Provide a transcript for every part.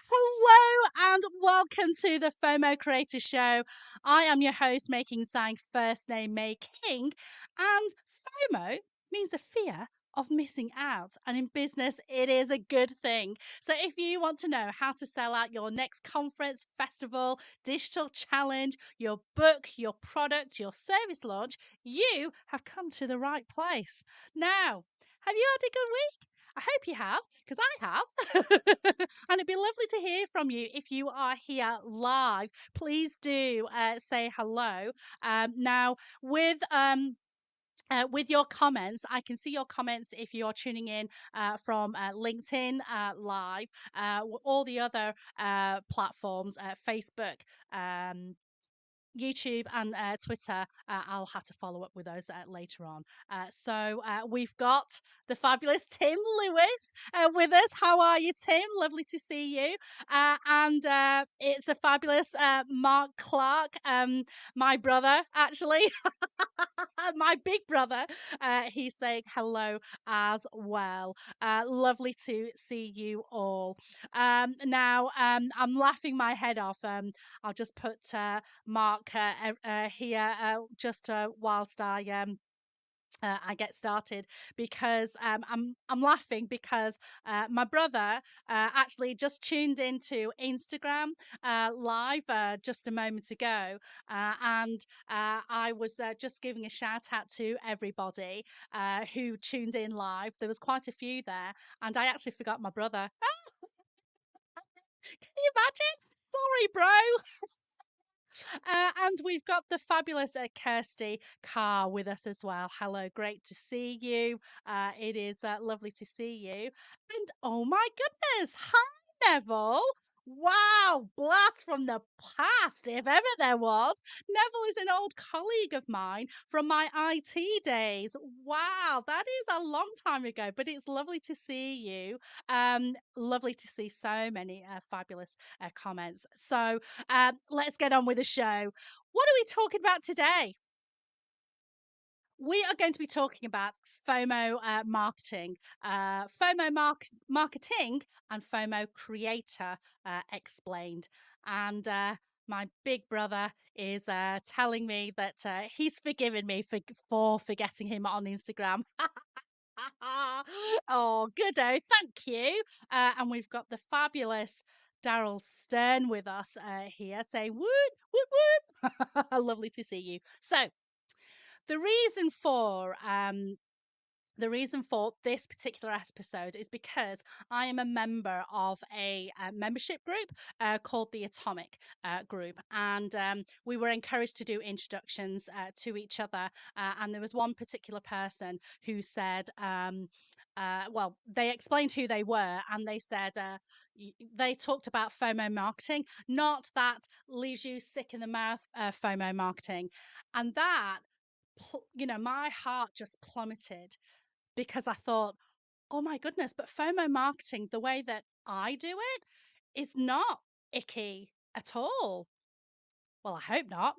Hello and welcome to the FOMO Creator Show. I am your host, King Tsang, first name May King, and FOMO means the fear of missing out. And in business, it is a good thing. So if you want to know how to sell out your next conference, festival, digital challenge, your book, your product, your service launch, you have come to the right place. Now, have you had a good week? I hope you have, because I have. And it'd be lovely to hear from you if you are here live. Please do say hello. Now, with your comments, I can see your comments if you're tuning in from LinkedIn Live, all the other platforms, Facebook. YouTube and Twitter, I'll have to follow up with those later on. We've got the fabulous Tim Lewis with us. How are you, Tim? Lovely to see you. And it's the fabulous Mark Clark, my brother, actually. My big brother, he's saying hello as well. Lovely to see you all. I'm laughing my head off. I'll just put Mark here just whilst I get started because I'm laughing because my brother actually just tuned into Instagram live just a moment ago, and I was just giving a shout out to everybody who tuned in live. There was quite a few there, and I actually forgot my brother. Can you imagine? Sorry, bro. And we've got the fabulous Kirsty Carr with us as well. Hello, great to see you. It is lovely to see you. And oh my goodness, hi, Neville. Wow, blast from the past, if ever there was. Neville is an old colleague of mine from my IT days. Wow, that is a long time ago, but it's lovely to see you. Lovely to see so many fabulous comments. Let's get on with the show. What are we talking about today? We are going to be talking about FOMO marketing, marketing, and FOMO creator explained. And my big brother is telling me that he's forgiven me for forgetting him on Instagram. Oh, good. Oh, thank you. And we've got the fabulous Daryl Stern with us here saying, woot, woot, woot. Lovely to see you. So, the reason for the reason for this particular episode is because I am a member of a membership group called the Atomic Group, and we were encouraged to do introductions to each other. And there was one particular person who said, well, they explained who they were, and they said they talked about FOMO marketing, not that leaves you sick in the mouth FOMO marketing, and that my heart just plummeted because I thought, oh my goodness, but FOMO marketing, the way that I do it, is not icky at all. Well, I hope not.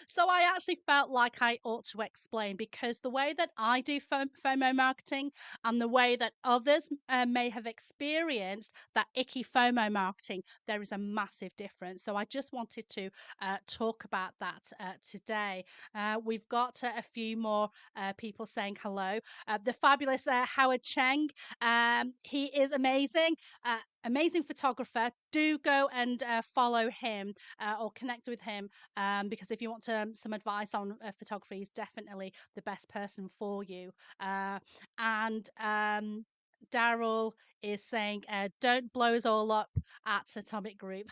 So I actually felt like I ought to explain because the way that I do FOMO marketing and the way that others may have experienced that icky FOMO marketing, there is a massive difference. So I just wanted to talk about that today. We've got a few more people saying hello. The fabulous Howard Cheng, he is amazing. Amazing photographer. Do go and follow him or connect with him because if you want some advice on photography, he's definitely the best person for you. And Daryl is saying, don't blow us all up at Atomic Group.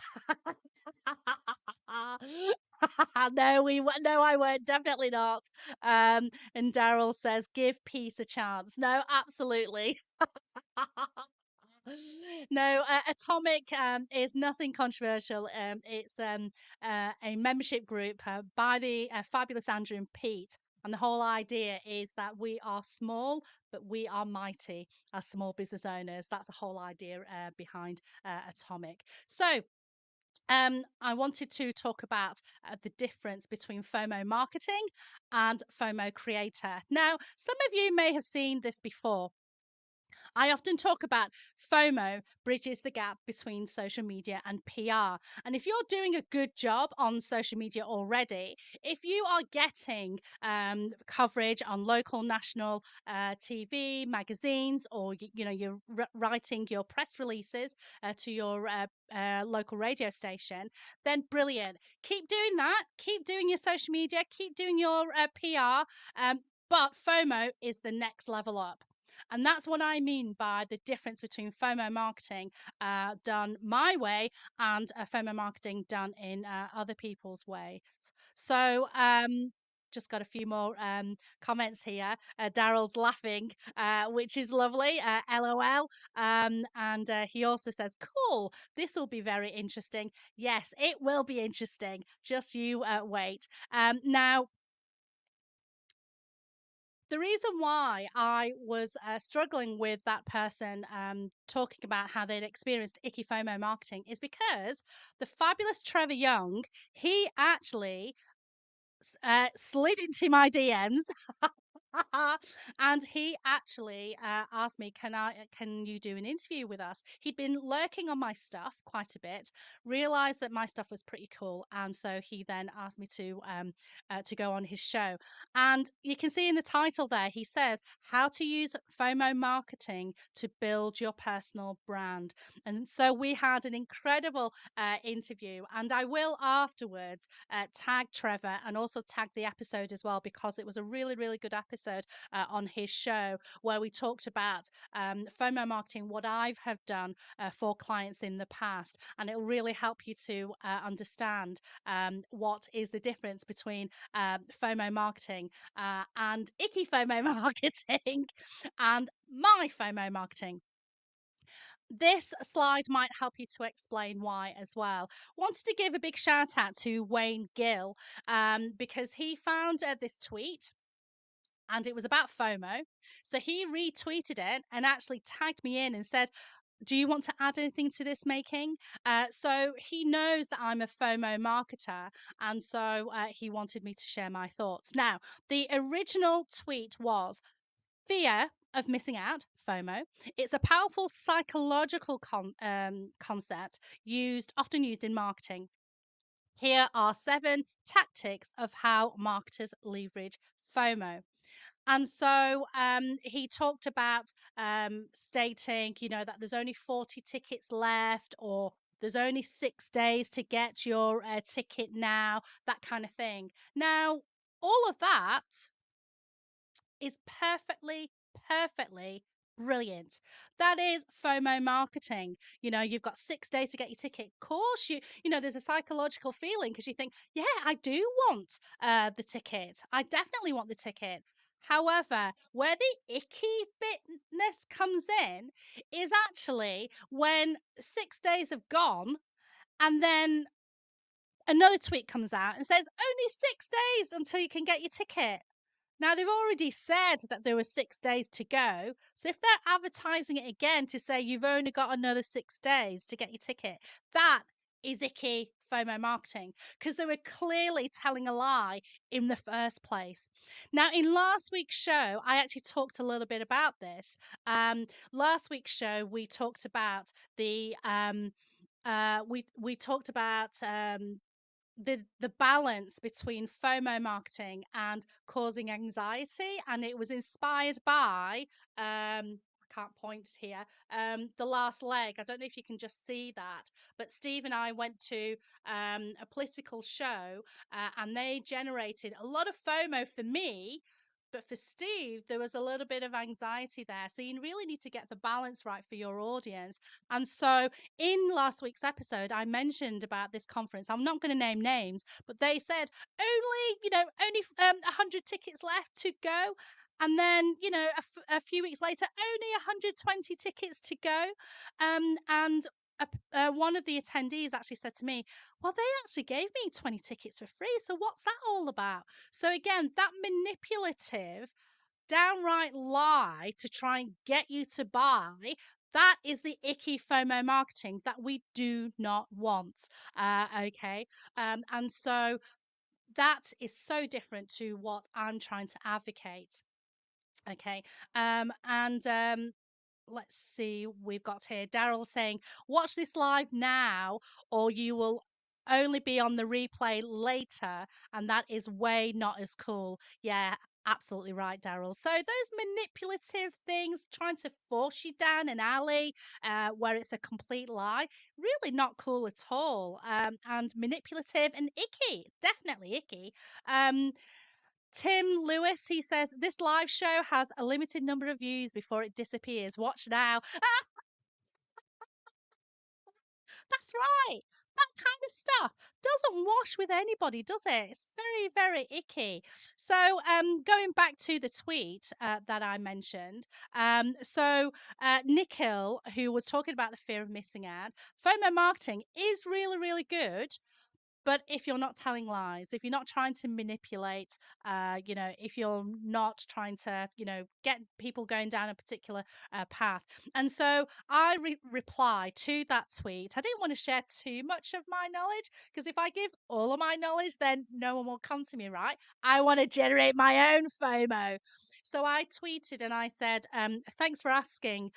No, I won't. Definitely not. And Daryl says, give peace a chance. No, absolutely. No, Atomic is nothing controversial. It's a membership group by the fabulous Andrew and Pete. And the whole idea is that we are small, but we are mighty as small business owners. That's the whole idea behind Atomic. So, I wanted to talk about the difference between FOMO marketing and FOMO creator. Now, some of you may have seen this before. I often talk about FOMO bridges the gap between social media and PR. And if you're doing a good job on social media already, if you are getting coverage on local, national TV, magazines, or you're writing your press releases to your local radio station, then brilliant. Keep doing that. Keep doing your social media. Keep doing your PR. But FOMO is the next level up. And that's what I mean by the difference between FOMO marketing done my way and FOMO marketing done in other people's way. So, just got a few more comments here. Daryl's laughing, which is lovely. LOL. And he also says, cool, this will be very interesting. Yes, it will be interesting. Just you wait. Now, the reason why I was struggling with that person talking about how they'd experienced icky FOMO marketing is because the fabulous Trevor Young, he actually slid into my DMs. And he actually asked me, can you do an interview with us? He'd been lurking on my stuff quite a bit, realized that my stuff was pretty cool, and so he then asked me to go on his show. And you can see in the title there, he says how to use FOMO marketing to build your personal brand. And so we had an incredible interview, and I will afterwards tag Trevor and also tag the episode as well, because it was a really, really good episode on his show where we talked about FOMO marketing, what I have done for clients in the past. And it'll really help you to understand what is the difference between FOMO marketing and icky FOMO marketing and my FOMO marketing. This slide might help you to explain why as well. Wanted to give a big shout out to Wayne Gill because he found this tweet and it was about FOMO. So he retweeted it and actually tagged me in and said, do you want to add anything to this making? So he knows that I'm a FOMO marketer, and so he wanted me to share my thoughts. Now, the original tweet was fear of missing out, FOMO. It's a powerful psychological concept often used in marketing. Here are 7 tactics of how marketers leverage FOMO. And so he talked about stating, that there's only 40 tickets left, or there's only 6 days to get your ticket now, that kind of thing. Now, all of that is perfectly brilliant. That is FOMO marketing. You've got 6 days to get your ticket. Of course, there's a psychological feeling because you think, yeah, I do want the ticket. I definitely want the ticket. However, where the icky bitness comes in is actually when 6 days have gone and then another tweet comes out and says, only 6 days until you can get your ticket. Now, they've already said that there were 6 days to go. So if they're advertising it again to say you've only got another 6 days to get your ticket, that is icky FOMO marketing, because they were clearly telling a lie in the first place. Now, in last week's show, I actually talked a little bit about this. Last week's show, we talked about we talked about the balance between FOMO marketing and causing anxiety, and it was inspired by I can't point here, the last leg. I don't know if you can just see that, but Steve and I went to a political show, and they generated a lot of FOMO for me. But for Steve, there was a little bit of anxiety there. So you really need to get the balance right for your audience. And so in last week's episode, I mentioned about this conference. I'm not going to name names, but they said only 100 tickets left to go. And then, a few weeks later, only 120 tickets to go. And one of the attendees actually said to me, well, they actually gave me 20 tickets for free. So what's that all about? So again, that manipulative, downright lie to try and get you to buy, that is the icky FOMO marketing that we do not want. Okay. And so that is so different to what I'm trying to advocate. Okay. And let's see, we've got here Daryl saying, watch this live now, or you will only be on the replay later, and that is way not as cool. Yeah, absolutely right, Daryl. So those manipulative things, trying to force you down an alley where it's a complete lie, really not cool at all. And manipulative and icky, definitely icky. Um, Tim Lewis, he says, this live show has a limited number of views before it disappears. Watch now. That's right. That kind of stuff doesn't wash with anybody, does it? It's very, very icky. So, going back to the tweet that I mentioned, Nikhil, who was talking about the fear of missing out, FOMO marketing is really, really good. But if you're not telling lies, if you're not trying to manipulate, if you're not trying to, get people going down a particular path. And so I reply to that tweet. I didn't want to share too much of my knowledge because if I give all of my knowledge, then no one will come to me, right? I want to generate my own FOMO. So I tweeted and I said, thanks for asking,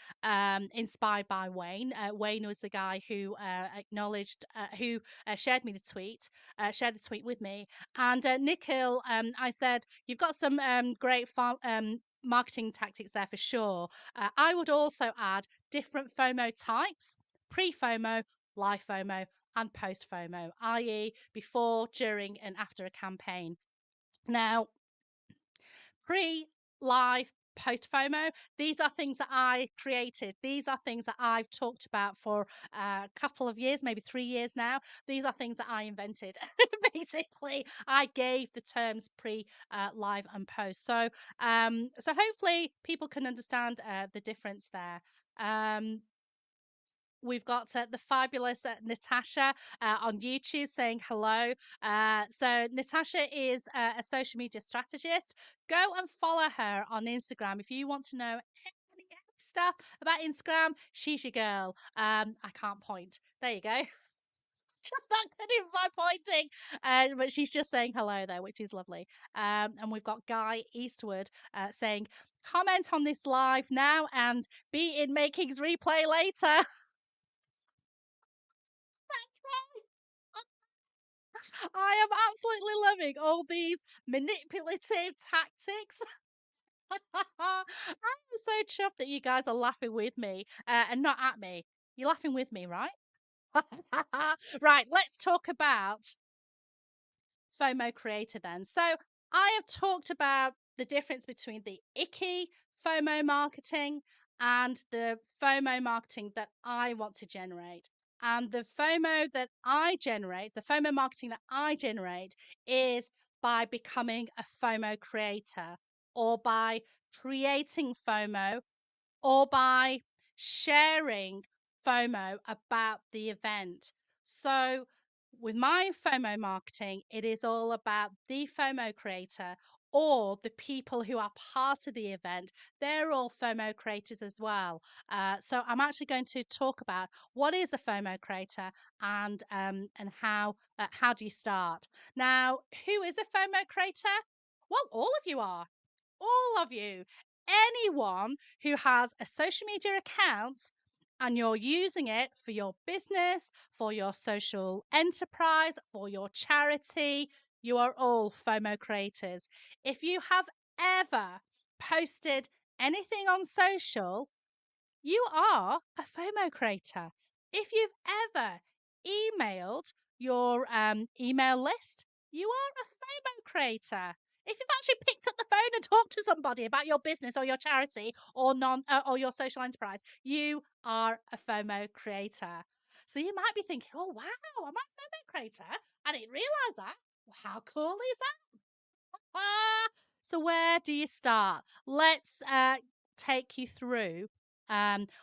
inspired by Wayne. Wayne was the guy who acknowledged, who shared me the tweet, shared the tweet with me. And Nikhil, I said, you've got some great marketing tactics there for sure. I would also add different FOMO types: pre FOMO, live FOMO, and post FOMO, i.e., before, during, and after a campaign. Now, pre, live, post FOMO, these are things that I created. These are things that I've talked about for a couple of years, maybe 3 years now. These are things that I invented. Basically, I gave the terms pre, live, and post. So hopefully people can understand the difference there. Um, We've got the fabulous Natasha on YouTube saying hello. So Natasha is a social media strategist. Go and follow her on Instagram if you want to know any stuff about Instagram. She's your girl. I can't point. There you go. Just not good at my pointing. But she's just saying hello there, which is lovely. And we've got Guy Eastwood saying, comment on this live now and be in Making's replay later. I am absolutely loving all these manipulative tactics. I'm so chuffed that you guys are laughing with me and not at me. You're laughing with me, right? Right, let's talk about FOMO Creator then. So I have talked about the difference between the icky FOMO marketing and the FOMO marketing that I want to generate. And the FOMO that I generate, the FOMO marketing that I generate, is by becoming a FOMO creator or by creating FOMO or by sharing FOMO about the event. So, with my FOMO marketing, it is all about the FOMO creator or the people who are part of the event. They're all FOMO creators as well. So, I'm actually going to talk about what is a FOMO creator and how do you start. Now, who is a FOMO creator? Well, all of you are. All of you. Anyone who has a social media account and you're using it for your business, for your social enterprise, for your charity, you are all FOMO creators. If you have ever posted anything on social, you are a FOMO creator. If you've ever emailed your email list, you are a FOMO creator. If you've actually picked up the phone and talked to somebody about your business or your charity or your social enterprise, you are a FOMO creator. So you might be thinking, "Oh wow, am I a FOMO creator? I didn't realize that. How cool is that?" So where do you start? Let's take you through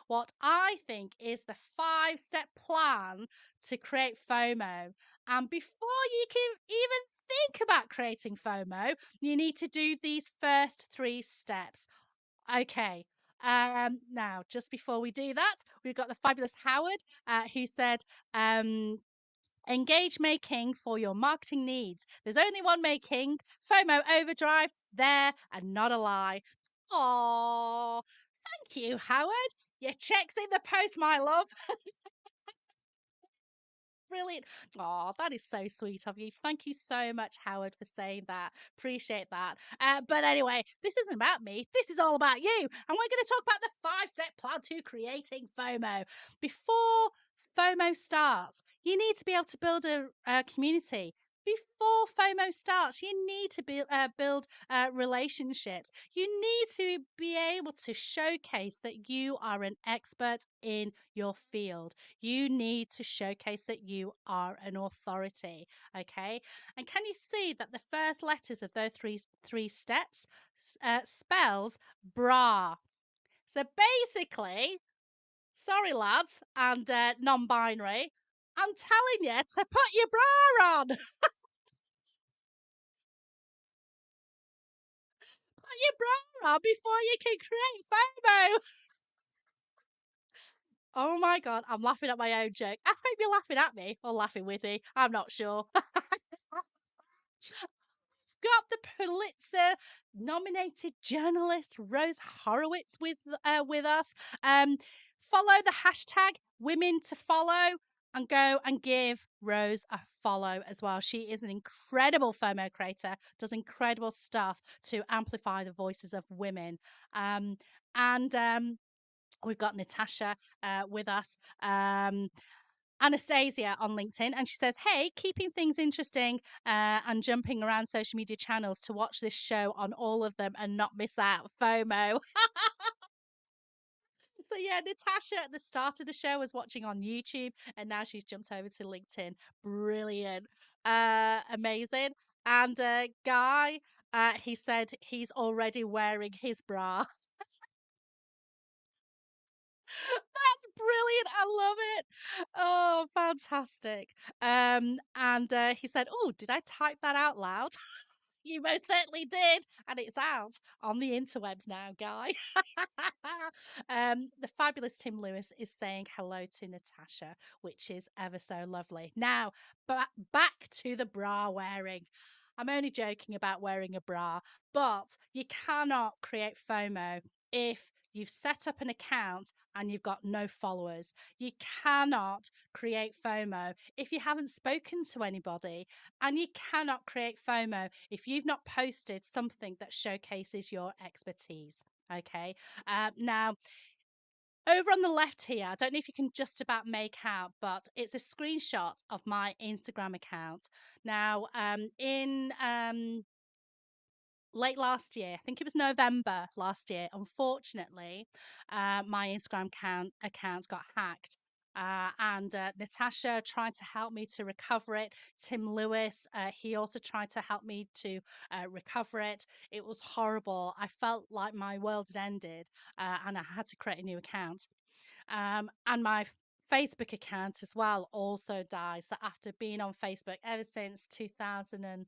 what I think is the 5-step plan to create FOMO. And before you can even think about creating FOMO, you need to do these first 3 steps. Okay. Now, just before we do that, we've got the fabulous Howard who said, engage Making for your marketing needs. There's only one Making, FOMO Overdrive, there and not a lie. Oh, thank you, Howard. Your check's in the post, my love. Brilliant. Oh, that is so sweet of you. Thank you so much, Howard, for saying that. Appreciate that. But anyway, this isn't about me. This is all about you. And we're going to talk about the 5-step plan to creating FOMO. Before FOMO starts, you need to be able to build a community. Before FOMO starts, you need to build relationships. You need to be able to showcase that you are an expert in your field. You need to showcase that you are an authority. Okay. And can you see that the first letters of those three steps spells bra? So basically, sorry, lads and non binary, I'm telling you to put your bra on. Put your bra on before you can create FOMO. Oh my God, I'm laughing at my own joke. I hope you're laughing at me or laughing with me. I'm not sure. Got the Pulitzer nominated journalist Rose Horowitz with us. Um, Follow the hashtag women to follow and go and give Rose a follow as well. She is an incredible FOMO creator, does incredible stuff to amplify the voices of women. And We've got Natasha with us. Anastasia on LinkedIn, and she says, "Hey, keeping things interesting and jumping around social media channels to watch this show on all of them and not miss out. FOMO." So yeah, Natasha at the start of the show was watching on YouTube, and now she's jumped over to LinkedIn. Brilliant, amazing. And Guy, he said he's already wearing his bra. That's brilliant. I love it. Oh, fantastic. And He said, "Oh, did I type that out loud?" You most certainly did, and it's out on the interwebs now, Guy. The fabulous Tim Lewis is saying hello to Natasha, which is ever so lovely. Now, back to the bra wearing. I'm only joking about wearing a bra, but you cannot create FOMO if you've set up an account and you've got no followers. You cannot create FOMO if you haven't spoken to anybody. And you cannot create FOMO if you've not posted something that showcases your expertise. Okay. Now, over on the left here, I don't know if you can just about make out, but it's a screenshot of my Instagram account. Now, in late last year, I think it was November last year, unfortunately, my Instagram account got hacked. Natasha tried to help me to recover it. Tim Lewis, he also tried to help me to recover it. It was horrible. I felt like my world had ended, and I had to create a new account. And my Facebook account as well also died. So after being on Facebook ever since 2000 and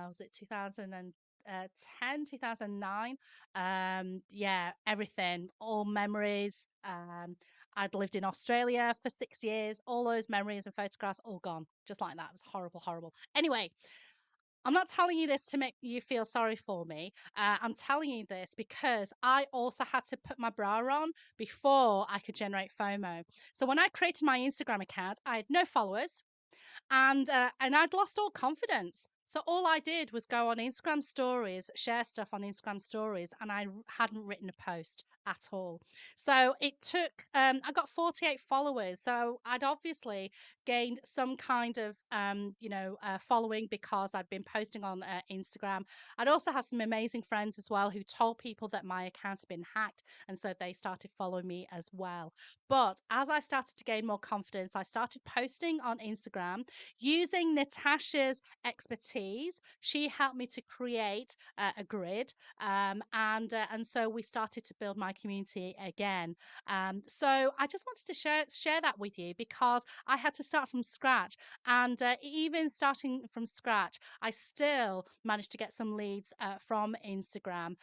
was it 2010, 2009? Yeah, everything, all memories. I'd lived in Australia for 6 years. All those memories and photographs all gone, just like that. It was horrible, horrible. Anyway, I'm not telling you this to make you feel sorry for me. I'm telling you this because I also had to put my bra on before I could generate FOMO. So when I created my Instagram account, I had no followers and I'd lost all confidence. So all I did was go on Instagram stories, share stuff on Instagram stories, and hadn't written a post at all. So it took. I got 48 followers, so I'd obviously gained some kind of following because I'd been posting on Instagram. I'd also had some amazing friends as well who told people that my account had been hacked, and so they started following me as well. But as I started to gain more confidence, I started posting on Instagram using Natasha's expertise. She helped me to create a grid, and so we started to build my community again. So I just wanted to share that with you because I had to start from scratch, and even starting from scratch, I still managed to get some leads from Instagram,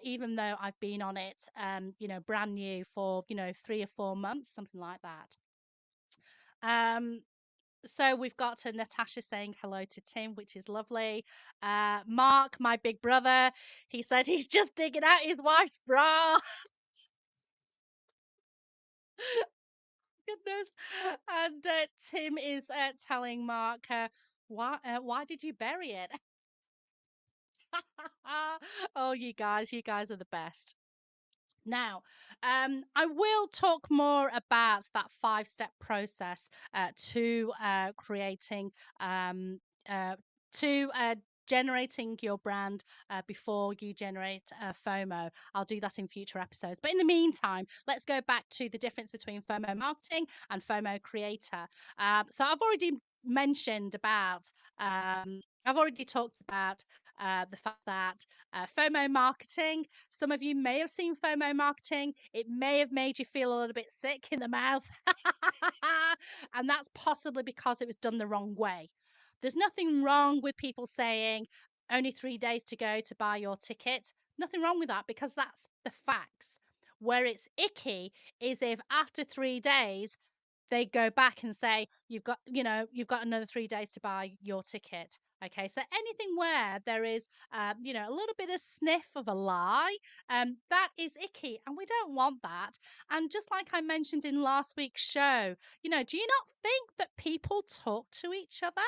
even though I've been on it, brand new for 3 or 4 months, something like that. Um, so we've got to Natasha saying hello to Tim, which is lovely. Mark, my big brother, he said he's just digging out his wife's bra. Goodness. And Tim is telling Mark, why did you bury it? Oh, you guys are the best. Now, I will talk more about that 5-step process to creating, um, to generating your brand before you generate FOMO. I'll do that in future episodes. But in the meantime, let's go back to the difference between FOMO marketing and FOMO creator. So I've already mentioned about, I've already talked about the fact that FOMO marketing, some of you may have seen FOMO marketing. It may have made you feel a little bit sick in the mouth. And that's possibly because it was done the wrong way. There's nothing wrong with people saying only 3 days to go to buy your ticket. Nothing wrong with that because that's the facts. Where it's icky is if after 3 days they go back and say you've got another 3 days to buy your ticket. Okay, so anything where there is a little bit of sniff of a lie, that is icky, and we don't want that. And just like I mentioned in last week's show, do you not think that people talk to each other?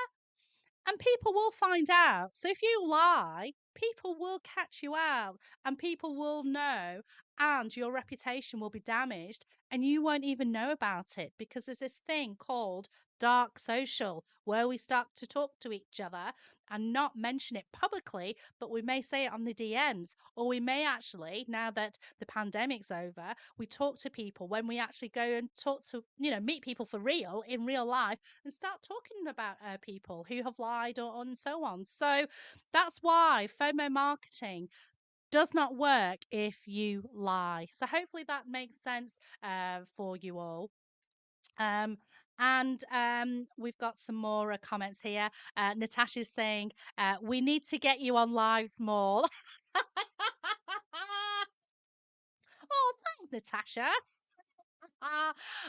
And people will find out. So if you lie, people will catch you out and people will know, and your reputation will be damaged and you won't even know about it because there's this thing called dark social where we start to talk to each other and not mention it publicly, but we may say it on the DMs, or we may actually, now that the pandemic's over, we talk to people when we actually go and talk to, meet people for real in real life and start talking about people who have lied or and so on. So that's why FOMO marketing does not work if you lie. So hopefully that makes sense for you all. And we've got some more comments here. Natasha's saying, we need to get you on lives more. Oh, thanks, Natasha.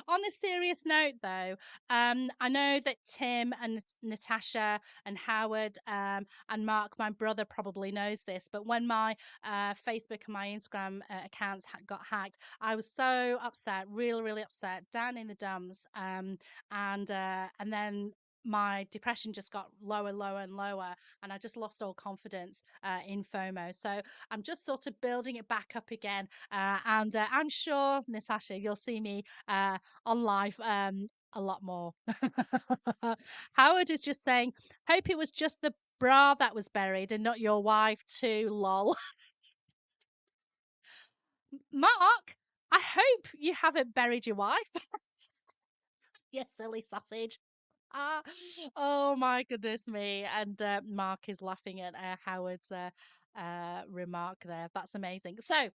On a serious note, though, I know that Tim and Natasha and Howard and Mark, my brother, probably knows this, but when my Facebook and my Instagram accounts got hacked, I was so upset, really, really upset, down in the dumps, and then my depression just got lower, lower, and lower, and I just lost all confidence in FOMO. So I'm just sort of building it back up again, and I'm sure, Natasha, you'll see me on live a lot more. Howard is just saying, hope it was just the bra that was buried and not your wife too, lol. Mark, I hope you haven't buried your wife. You silly sausage. Ah, oh my goodness me. And Mark is laughing at Howard's remark there. That's amazing. So,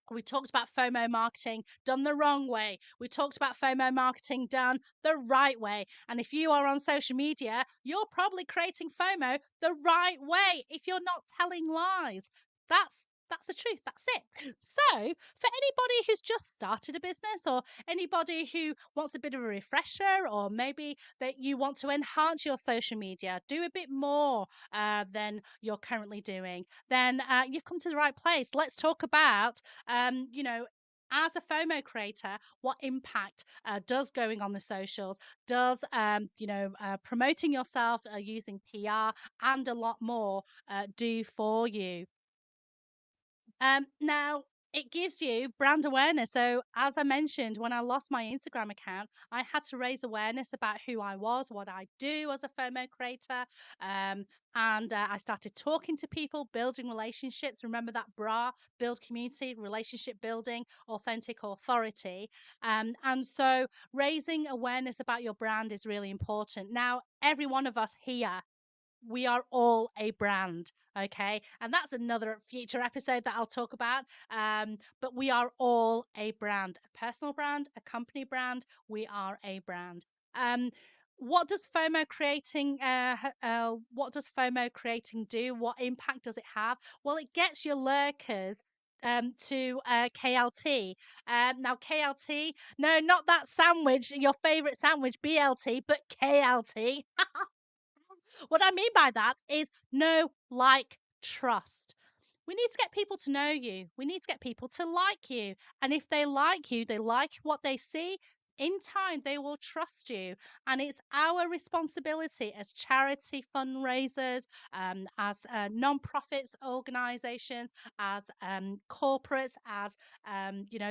we talked about FOMO marketing done the wrong way. We talked about FOMO marketing done the right way. And if you are on social media, you're probably creating FOMO the right way if you're not telling lies. That's the truth. That's it. So, for anybody who's just started a business, or anybody who wants a bit of a refresher, or maybe that you want to enhance your social media, do a bit more than you're currently doing, then you've come to the right place. Let's talk about as a FOMO creator, what impact does going on the socials, does, promoting yourself using PR and a lot more do for you? Now, it gives you brand awareness. So, as I mentioned, when I lost my Instagram account, I had to raise awareness about who I was, what I do as a FOMO creator. Um, and I started talking to people, building relationships. Remember that bra, build community, relationship building, authentic authority. And so, raising awareness about your brand is really important. Now, every one of us here, we are all a brand. Okay, and that's another future episode that I'll talk about. But we are all a brand, a personal brand, a company brand. We are a brand. um what does FOMO creating what does FOMO creating do? What impact does it have? Well, it gets your lurkers to KLT. Now KLT, no, not that sandwich, your favorite sandwich, BLT, but KLT. What I mean by that is know, like, trust. We need to get people to know you. We need to get people to like you. And if they like you, they like what they see, in time, they will trust you. And it's our responsibility as charity fundraisers, as non-profits organizations, as corporates, as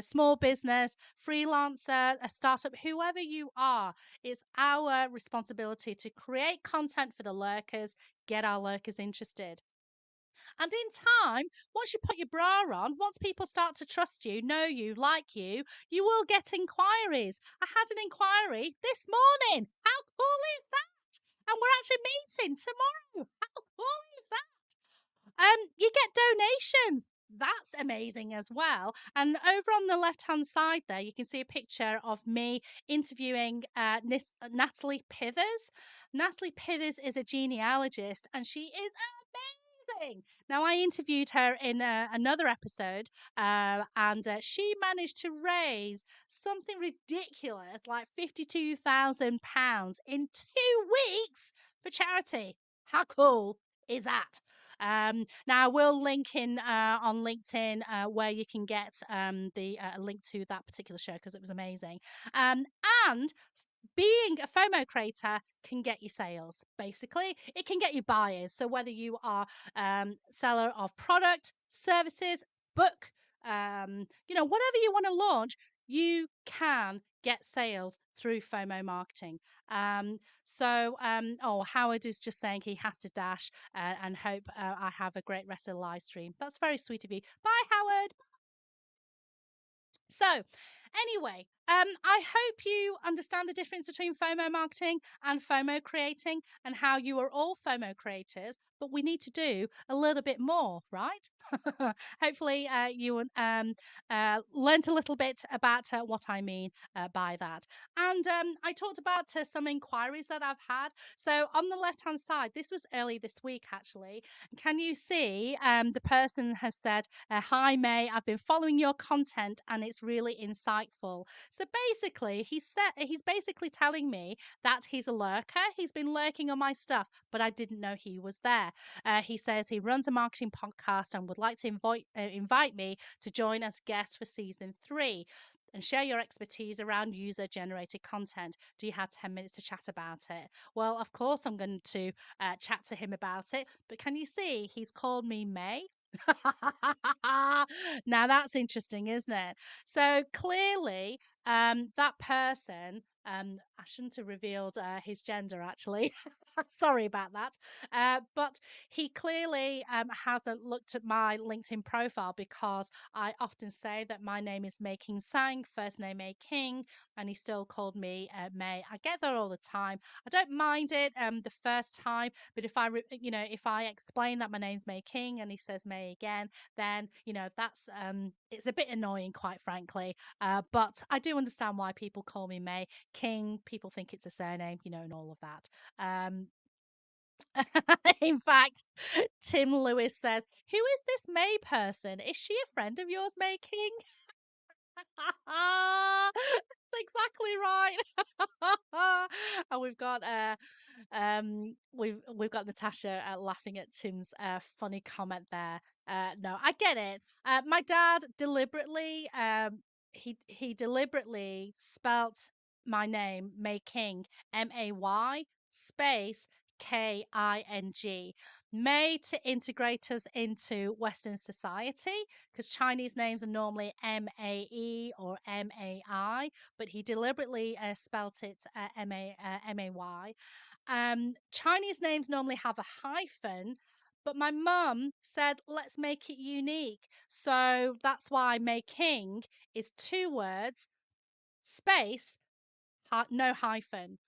small business, freelancer, a startup, whoever you are, it's our responsibility to create content for the lurkers, get our lurkers interested. And in time, once you put your bra on, once people start to trust you, know you, like you will get inquiries. I had an inquiry this morning. How cool is that? And we're actually meeting tomorrow. How cool is that? You get donations. That's amazing as well. And over on the left hand side there, you can see a picture of me interviewing Natalie Pithers. Natalie Pithers is a genealogist and she is amazing. Now, I interviewed her in another episode, and she managed to raise something ridiculous like £52,000 in 2 weeks for charity. How cool is that? Now, I will link in on LinkedIn where you can get the link to that particular show because it was amazing. And being a FOMO creator can get you sales. Basically, it can get you buyers. So whether you are seller of product, services, book, whatever you want to launch, you can get sales through FOMO marketing. Howard is just saying he has to dash and hope I have a great rest of the live stream. That's very sweet of you. Bye, Howard. So, anyway, I hope you understand the difference between FOMO marketing and FOMO creating and how you are all FOMO creators, but we need to do a little bit more, right? Hopefully, you learned a little bit about what I mean by that. And I talked about some inquiries that I've had. So, on the left hand side, this was early this week actually. Can you see the person has said, Hi, May, I've been following your content and it's really insightful. So basically, he's basically telling me that he's a lurker. He's been lurking on my stuff, but I didn't know he was there. He says he runs a marketing podcast and would like to invite me to join as guest for season 3 and share your expertise around user generated content. Do you have 10 minutes to chat about it? Well, of course, I'm going to chat to him about it. But can you see he's called me May? Now that's interesting, isn't it? So clearly, that person, I shouldn't have revealed his gender actually. Sorry about that. But he clearly hasn't looked at my LinkedIn profile because I often say that my name is May King Tsang, first name May King, and he still called me May. I get that all the time. I don't mind it the first time, but if I explain that my name's May King and he says May again, then that's it's a bit annoying, quite frankly. But I do understand why people call me May King. People think it's a surname, and all of that. In fact, Tim Lewis says, "Who is this May person? Is she a friend of yours, May King?" That's exactly right. And we've got Natasha laughing at Tim's funny comment there. No, I get it. My dad deliberately he deliberately spelt my name May King, May space King. May to integrate us into Western society because Chinese names are normally Mae or Mai, but he deliberately spelt it May. Chinese names normally have a hyphen, but my mum said, let's make it unique. So that's why May King is 2 words, space, no hyphen.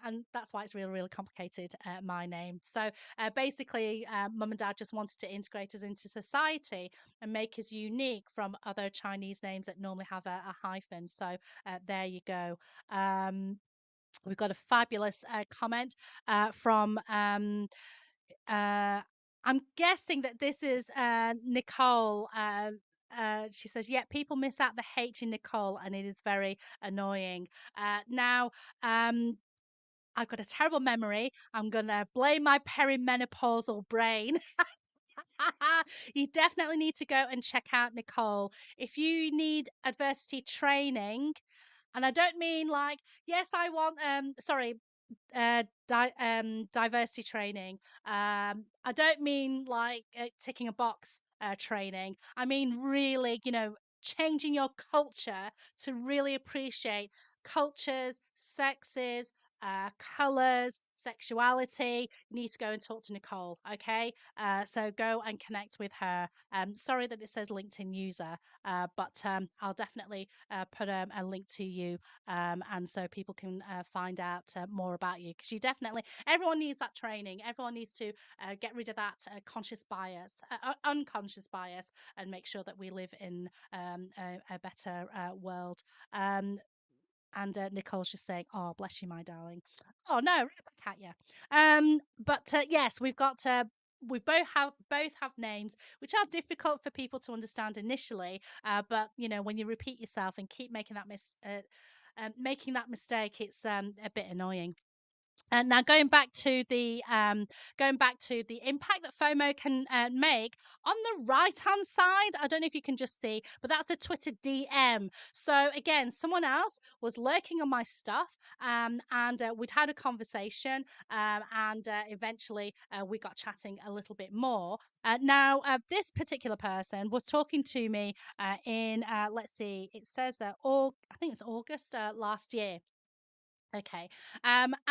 And that's why it's really, really complicated, my name. So basically, mum and dad just wanted to integrate us into society and make us unique from other Chinese names that normally have a hyphen. So there you go. We've got a fabulous comment from I'm guessing that this is Nicole. She says, yeah, people miss out the H in Nicole, and it is very annoying. Now, I've got a terrible memory. I'm going to blame my perimenopausal brain. You definitely need to go and check out Nicole. If you need adversity training, and I don't mean like, yes, I want, sorry, diversity training. I don't mean like ticking a box training. I mean really, changing your culture to really appreciate cultures, sexes, colors, sexuality. You need to go and talk to Nicole. Okay, so go and connect with her. Sorry that it says LinkedIn user, but I'll definitely put a link to you, and so people can find out more about you, because you definitely, everyone needs that training. Everyone needs to get rid of that conscious bias, unconscious bias, and make sure that we live in a better world. Um, and Nicole's just saying, "Oh, bless you, my darling." Oh no, right back at you. But yes, we both have names which are difficult for people to understand initially. But when you repeat yourself and keep making that mistake, it's a bit annoying. And now going back to the impact that FOMO can make on the right hand side. I don't know if you can just see, but that's a Twitter DM. So again, someone else was lurking on my stuff, and we'd had a conversation, and eventually we got chatting a little bit more. Now, this particular person was talking to me in let's see, it says I think it's August last year. Okay. And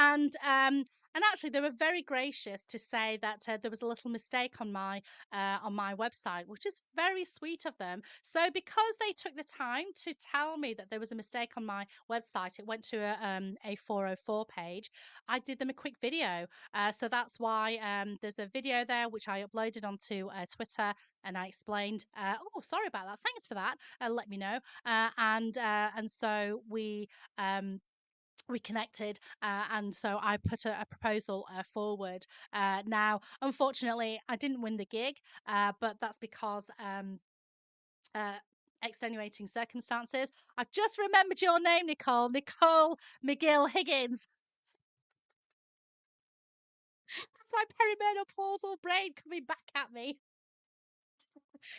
actually, they were very gracious to say that there was a little mistake on my website, which is very sweet of them. So, because they took the time to tell me that there was a mistake on my website, it went to a 404 page. I did them a quick video. So that's why there's a video there which I uploaded onto Twitter, and I explained. Oh, sorry about that. Thanks for that. Let me know. And so we connected, and so I put a proposal forward. Now, unfortunately, I didn't win the gig, but that's because uh, extenuating circumstances. I've just remembered your name, Nicole McGill Higgins. That's my perimenopausal brain coming back at me.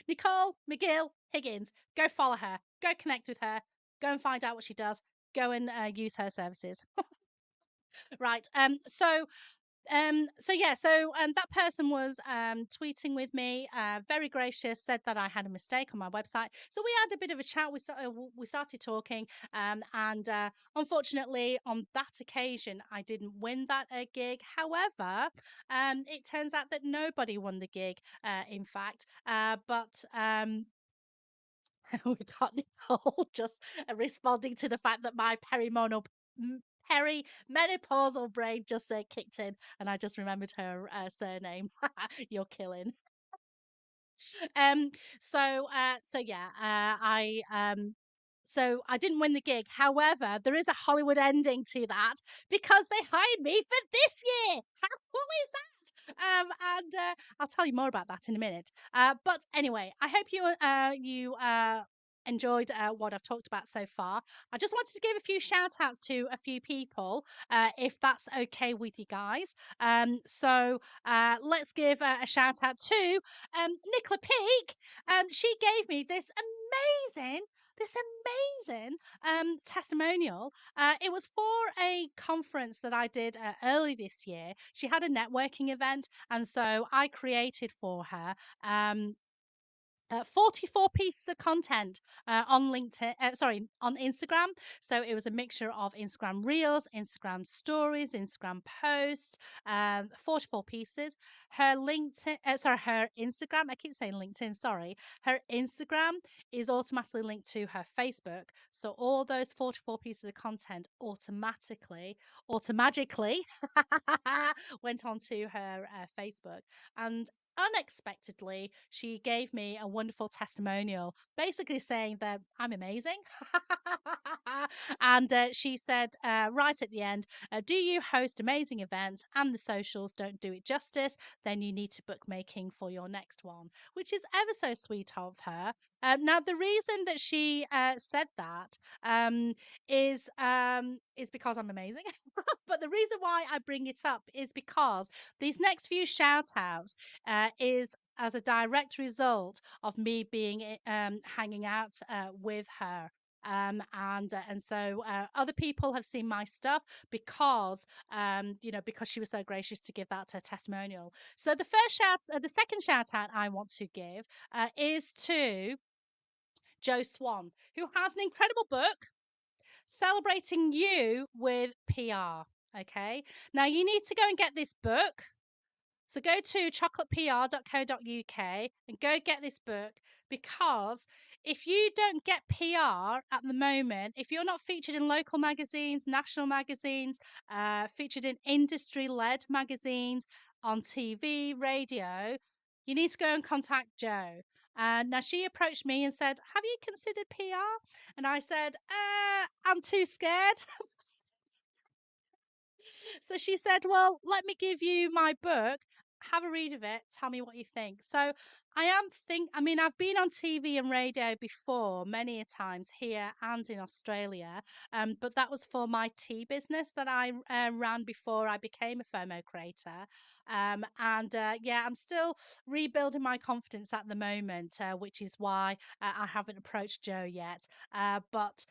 Nicole McGill Higgins. Go follow her. Go connect with her. Go and find out what she does. Go and use her services. Right. That person was tweeting with me, very gracious, said that I had a mistake on my website. So we had a bit of a chat. We started talking, and unfortunately, on that occasion, I didn't win that gig. However, it turns out that nobody won the gig. In fact, but we got Nicole just responding to the fact that my perimenopausal brain just kicked in, and I just remembered her surname. You're killing. Um, so yeah, so I didn't win the gig. However, there is a Hollywood ending to that, because they hired me for this year. How cool is that? And I'll tell you more about that in a minute. But anyway, I hope you enjoyed what I've talked about so far. I just wanted to give a few shout outs to a few people, if that's okay with you guys. Let's give a shout out to Nicola Peak. She gave me this amazing testimonial. It was for a conference that I did early this year. She had a networking event, and so I created for her. 44 pieces of content on LinkedIn, on Instagram. So it was a mixture of Instagram Reels, Instagram Stories, Instagram posts, 44 pieces. Her Instagram, I keep saying LinkedIn, sorry. Her Instagram is automatically linked to her Facebook. So all those 44 pieces of content automatically went onto her Facebook. And unexpectedly, she gave me a wonderful testimonial, basically saying that I'm amazing. And she said, right at the end, do you host amazing events and the socials don't do it justice? Then you need to book making for your next one, which is ever so sweet of her. Now, the reason that she said that is because I'm amazing. But the reason why I bring it up is because these next few shout outs is as a direct result of me being hanging out with her. And so other people have seen my stuff because because she was so gracious to give that testimonial. So the second shout out I want to give is to Joe Swan, who has an incredible book celebrating you with PR. Okay, now you need to go and get this book. So go to chocolatepr.co.uk and go get this book, because if you don't get PR at the moment, if you're not featured in local magazines, national magazines, featured in industry-led magazines, on TV, radio, you need to go and contact Jo. And now she approached me and said, "Have you considered PR?" And I said, "I'm too scared." So she said, "Well, let me give you my book. Have a read of it. Tell me what you think." So I mean, I've been on TV and radio before many a times here and in Australia. But that was for my tea business that I ran before I became a FOMO creator. And yeah, I'm still rebuilding my confidence at the moment, which is why I haven't approached Joe yet. But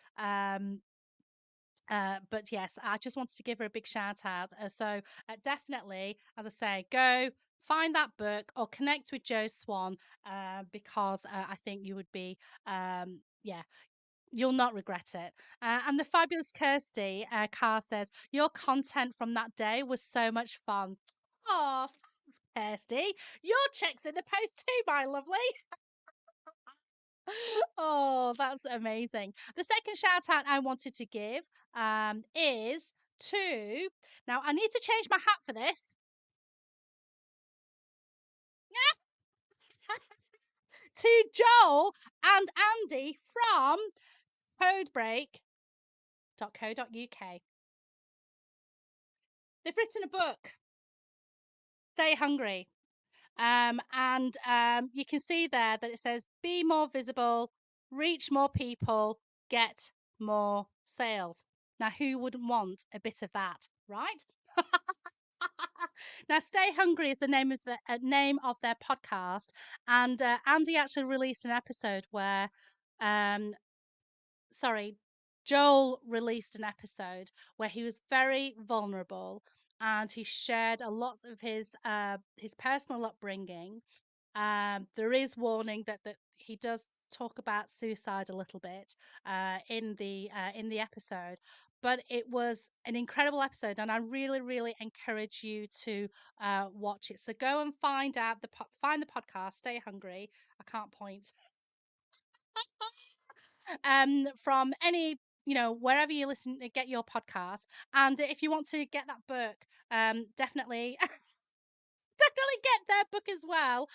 yes, I just wanted to give her a big shout out. So definitely, as I say, go find that book or connect with Joe Swan, because I think you would be, yeah, you'll not regret it. And the fabulous Kirsty Carr says, "Your content from that day was so much fun." Oh, thanks, Kirsty. Your check's in the post too, my lovely. Oh, that's amazing. The second shout out I wanted to give is to, now I need to change my hat for this, to Joel and Andy from codebreak.co.uk. They've written a book, Stay Hungry. And you can see there that it says, "Be more visible, reach more people, get more sales." Now, who wouldn't want a bit of that, right? Now, Stay Hungry is the name of their podcast, and Andy actually released an episode where, um, sorry, Joel released an episode where he was very vulnerable and he shared a lot of his personal upbringing. There is warning that he does talk about suicide a little bit in the episode, but it was an incredible episode, and I really, really encourage you to watch it. So go and find the podcast. Stay Hungry. I can't point. From any, wherever you listen, get your podcast, and if you want to get that book, definitely definitely get their book as well.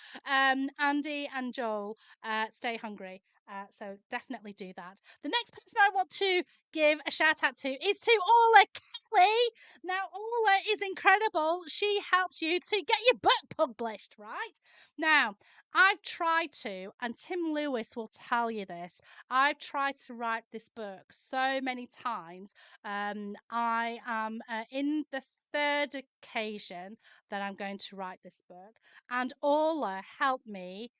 Andy and Joel, Stay Hungry. So definitely do that. The next person I want to give a shout out to is to Orla Kelly. Now, Orla is incredible. She helps you to get your book published, right? Now, I've tried to, and Tim Lewis will tell you this, I've tried to write this book so many times. I am in the third occasion that I'm going to write this book, and Orla helped me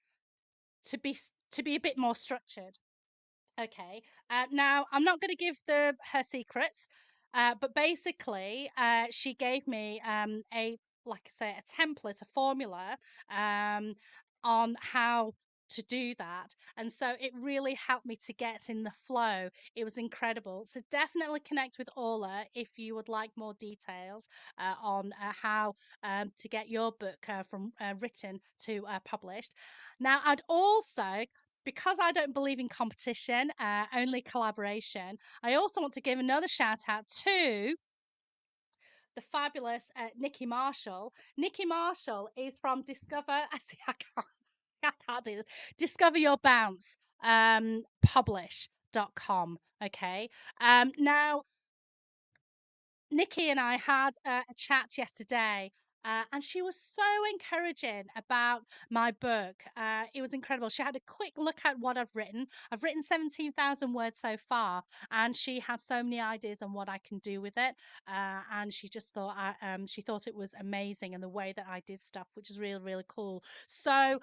to be a bit more structured. Okay. Now I'm not going to give her secrets, but basically, she gave me like I say, a template, a formula, um, on how to do that, and so it really helped me to get in the flow. It was incredible. So definitely connect with Orla if you would like more details on how to get your book from written to published. Now, I'd also, because I don't believe in competition, only collaboration, I also want to give another shout out to the fabulous Nikki Marshall. Nikki Marshall is from Discover. I see, I can't do this. Discover Your Bounce, publish.com. Okay. Now, Nikki and I had a chat yesterday. And she was so encouraging about my book. It was incredible. She had a quick look at what I've written. I've written 17,000 words so far, and she had so many ideas on what I can do with it. And she just thought she thought it was amazing, and the way that I did stuff, which is really, really cool. So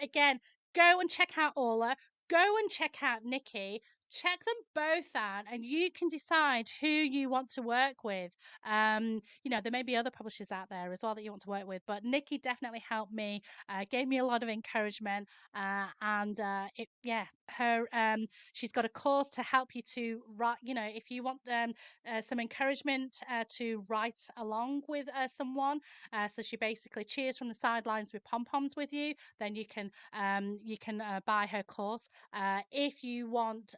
again, go and check out Orla. Go and check out Nikki. Check them both out, and you can decide who you want to work with. There may be other publishers out there as well that you want to work with, but Nikki definitely helped me, gave me a lot of encouragement, and she's got a course to help you to write. If you want some encouragement to write along with someone, so she basically cheers from the sidelines with pom poms with you. Then you can buy her course. If you want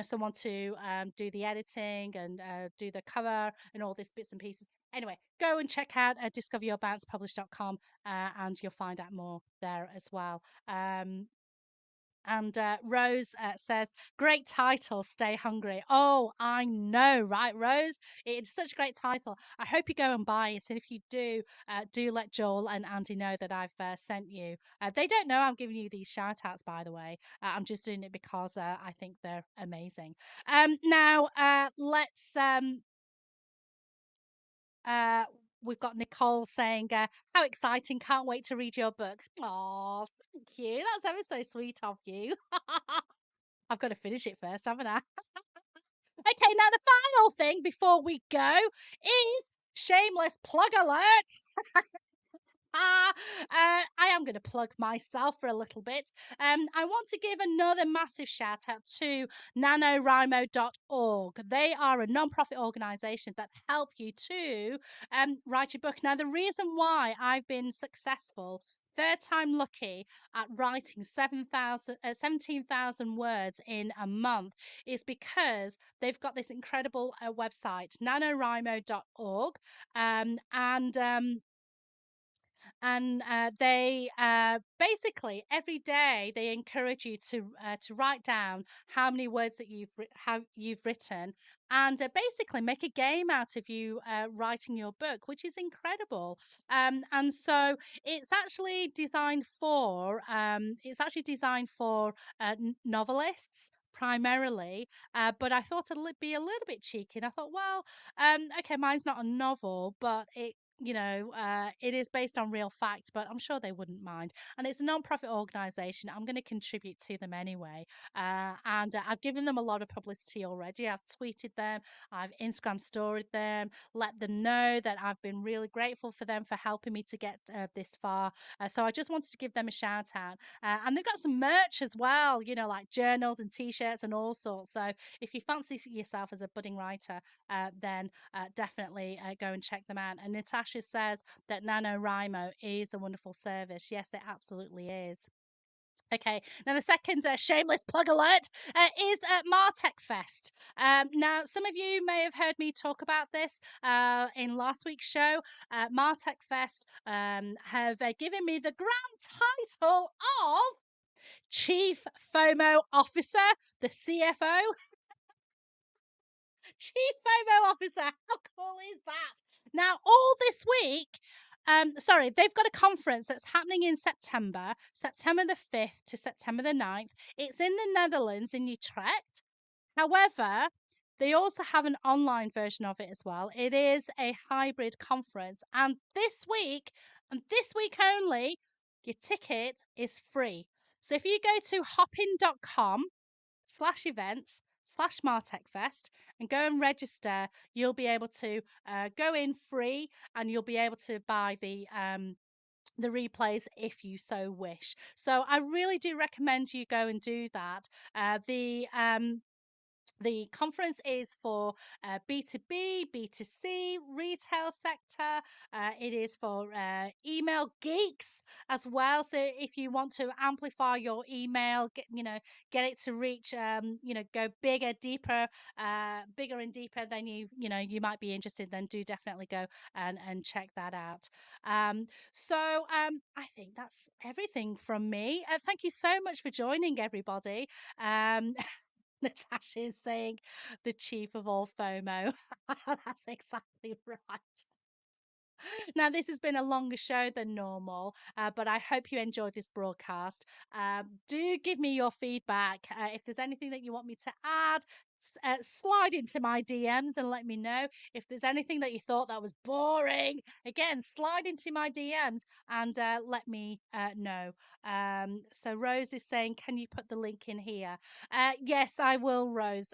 someone to do the editing and do the cover and all these bits and pieces. Anyway, go and check out discoveryourbouncepublish.com, and you'll find out more there as well. And Rose says, great title, Stay Hungry. Oh, I know, right, Rose? It's such a great title. I hope you go and buy it. And if you do let Joel and Andy know that I've sent you. They don't know I'm giving you these shout outs, by the way. I'm just doing it because I think they're amazing. Now, let's. Uh, we've got Nicole saying, how exciting. Can't wait to read your book. Oh, thank you. That's ever so sweet of you. I've got to finish it first, haven't I? Okay, now the final thing before we go is shameless plug alert. I am going to plug myself for a little bit. I want to give another massive shout out to NaNoWriMo.org. They are a non-profit organization that help you to write your book. Now, the reason why I've been successful, third time lucky at writing 17,000 words in a month, is because they've got this incredible website, NaNoWriMo.org. And they basically every day they encourage you to write down how many words that you've written, and basically make a game out of you writing your book, which is incredible. And so it's actually designed for novelists primarily, but I thought it'd be a little bit cheeky, and I thought, well, okay, mine's not a novel, but it is based on real facts, but I'm sure they wouldn't mind. And it's a non-profit organization. I'm going to contribute to them anyway. And I've given them a lot of publicity already. I've tweeted them, I've Instagram storied them, let them know that I've been really grateful for them for helping me to get this far. So I just wanted to give them a shout out. And they've got some merch as well, like journals and t-shirts and all sorts. So if you fancy yourself as a budding writer, then definitely go and check them out. And Natasha says that NaNoWriMo is a wonderful service. Yes, it absolutely is. Okay, now the second shameless plug alert is Martech Fest. Now, some of you may have heard me talk about this in last week's show. Martech Fest have given me the grand title of Chief FOMO Officer, the CFO. Chief FOMO Officer. How cool is that? Now, all this week, they've got a conference that's happening in September the 5th to September the 9th. It's in the Netherlands, in Utrecht. However, they also have an online version of it as well. It is a hybrid conference. And this week only, your ticket is free. So if you go to hopin.com/events/MartechFest and go and register, you'll be able to go in free, and you'll be able to buy the replays if you so wish. So I really do recommend you go and do that. The conference is for B2B, B2C, retail sector. It is for email geeks as well. So if you want to amplify your email, get it to reach, go bigger and deeper than you might be interested, then do definitely go and check that out. I think that's everything from me. Thank you so much for joining, everybody. Natasha is saying the chief of all FOMO. That's exactly right. Now, this has been a longer show than normal, but I hope you enjoyed this broadcast. Do give me your feedback. If there's anything that you want me to add, slide into my DMs and let me know. If there's anything that you thought that was boring, again, slide into my DMs and let me know. So Rose is saying, can you put the link in here? Yes, I will, Rose.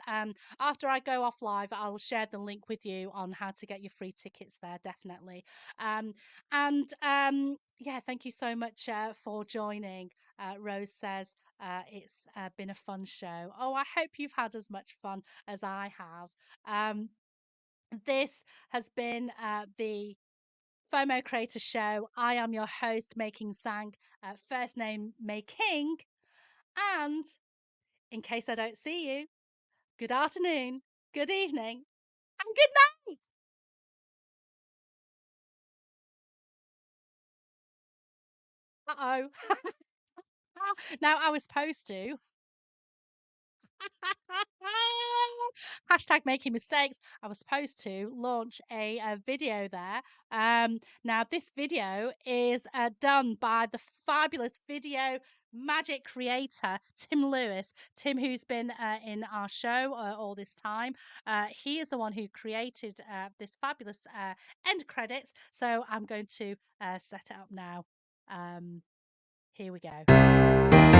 After I go off live, I'll share the link with you on how to get your free tickets there, definitely. Um, and yeah, thank you so much for joining. Rose says it's been a fun show. Oh, I hope you've had as much fun as I have. This has been the FOMO Creator Show. I am your host, King Tsang, first name May King. And in case I don't see you, good afternoon, good evening, and good night. Uh oh. Now, I was supposed to. Hashtag making mistakes. I was supposed to launch a video there. Now, this video is done by the fabulous video magic creator, Tim Lewis. Tim, who's been in our show all this time. He is the one who created this fabulous end credits. So I'm going to set it up now. Here we go.